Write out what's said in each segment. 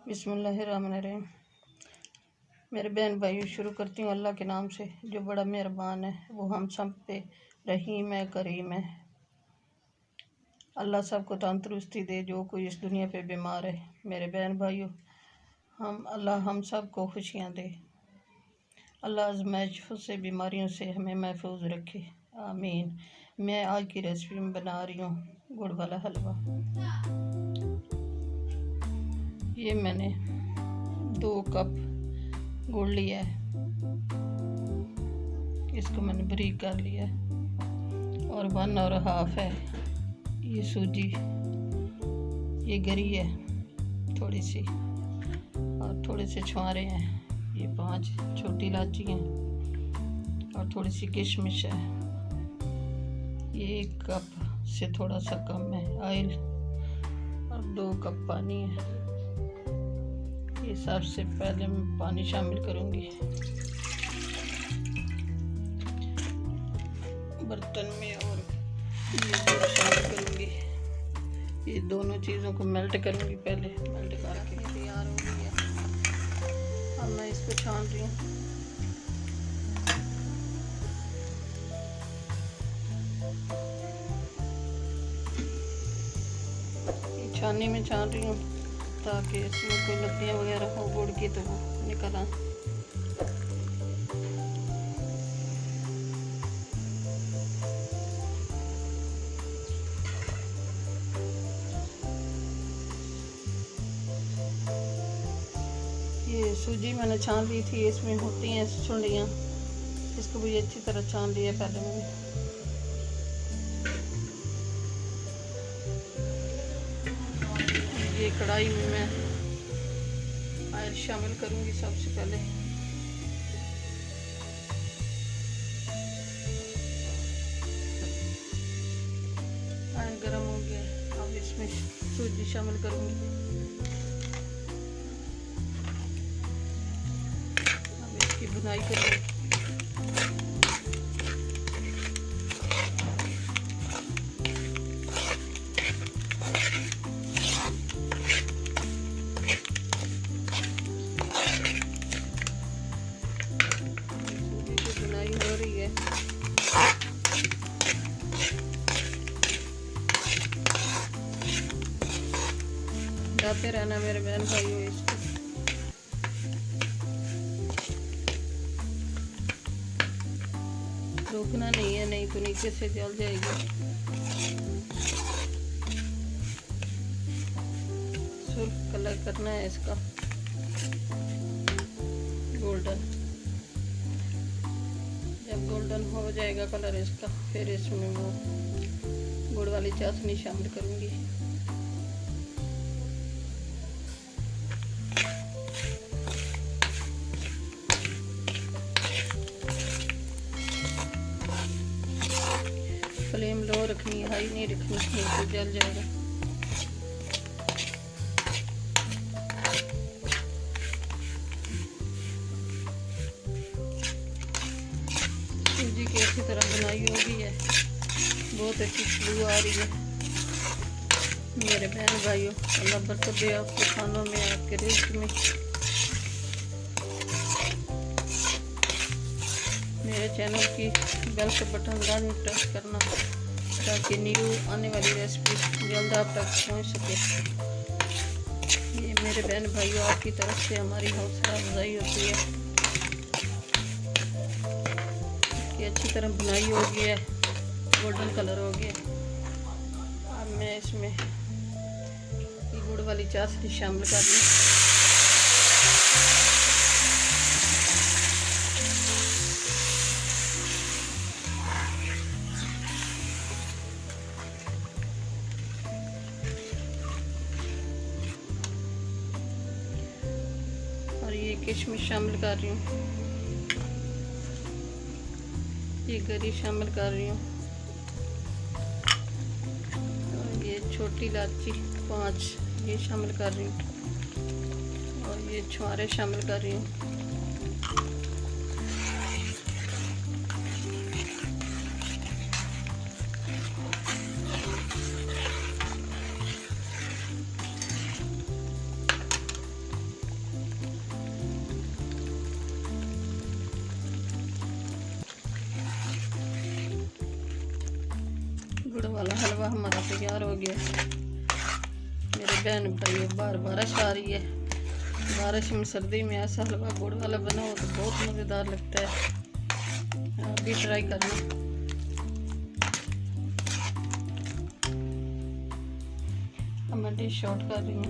बिस्मिल्लाहिर्रहमानिर्रहीम। मेरे बहन भाइयों, शुरू करती हूँ अल्लाह के नाम से जो बड़ा मेहरबान है। वो हम सब पे रहीम है, करीम है। अल्लाह सबको तंदुरुस्ती दे जो कोई इस दुनिया पे बीमार है। मेरे बहन भाइयों, अल्लाह हम सब को खुशियाँ दे। अल्लाह आज़माइश से बीमारियों से हमें महफूज रखे, आमीन। मैं आज की रेसिपी में बना रही हूँ गुड़ वाला हलवा। ये मैंने 2 कप गुड़ लिया है, इसको मैंने बारीक कर लिया है। और 1.5 है ये सूजी, ये गरी है थोड़ी सी, और थोड़े से छुआरे हैं। ये 5 छोटी इलायची हैं और थोड़ी सी किशमिश है। ये 1 कप से थोड़ा सा कम है ऑयल, और 2 कप पानी है। ये सबसे पहले मैं पानी शामिल करूँगी बर्तन में, और ये गुड़ शामिल करूँगी। ये दोनों चीज़ों को मेल्ट करूँगी। पहले मेल्ट करके तैयार हो गया। अब मैं इसको छान रही हूँ। ये छाननी में छान रही हूँ ताकि इसमें कोई लत्तियाँ वगैरह हो गुड़ की तो वो निकल आए। ये सूजी मैंने छान ली थी, इसमें होती हैं सुंडियाँ, इसको भी अच्छी तरह छान लिया पहले मैंने। ये कढ़ाई में मैं ऑयल शामिल करूँगी सबसे पहले। ऑयल गरम हो गया, अब इसमें सूजी शामिल करूँगी। अब इसकी बुनाई करूँगी। हो रही है, जाते रहना मेरे बहन भाइयों। इसको रोकना नहीं है, नहीं तो नीचे से जल जाएगी। सुर्ख कलर करना है इसका, गोल्डन। जब गोल्डन हो जाएगा कलर इसका, फिर इसमें वो गुड़ वाली चाशनी शामिल करूँगी। फ्लेम लो रखनी है, हाई नहीं रखनी, नहीं तो जल जाएगा। सूजी की अच्छी तरह बनाई होगी है, बहुत अच्छी खुशबू आ रही है। मेरे बहन भाइयों, अल्लाह बरकत दे आपके खानों में, आपके रिज़्क़ में। मेरे चैनल की बेल के बटन लाजमी प्रेस करना ताकि न्यू आने वाली रेसिपी जल्द आप तक पहुंच सके। ये मेरे बहन भाइयों, आपकी तरफ से हमारी हौसला अफजाई होती है कि अच्छी तरह बुनाई हो गई है, गोल्डन कलर हो गया। अब मैं इसमें गुड़ वाली चाशनी शामिल कर दूँ। और ये किशमिश शामिल कर रही हूँ, ये गरी शामिल कर रही हूँ, और ये छोटी इलायची 5 ये शामिल कर रही हूँ, और ये छुआरे शामिल कर रही हूँ। तैयार हो गया। मेरे बहन भाई बार बारिश आ रही है। बारिश में सर्दी में ऐसा हलवा गुड़ वाला बनाओ तो बहुत मज़ेदार लगता है। आप भी ट्राई करना। अब मैं डिश आउट कर रही हूँ।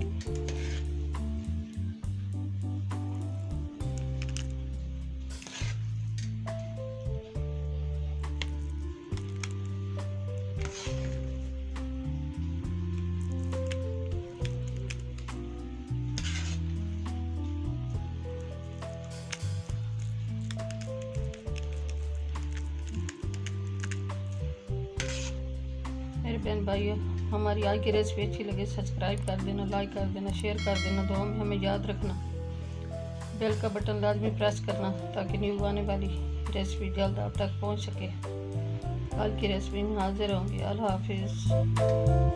मेरे बहन भाइयों, हमारी आज की रेसिपी अच्छी लगे सब्सक्राइब कर देना, लाइक कर देना, शेयर कर देना। दुआ में हमें याद रखना। बेल का बटन लाजमी प्रेस करना ताकि न्यू आने वाली रेसिपी जल्द आप तक पहुंच सके। आज की रेसिपी में हाजिर होंगे। अल्लाह हाफिज़।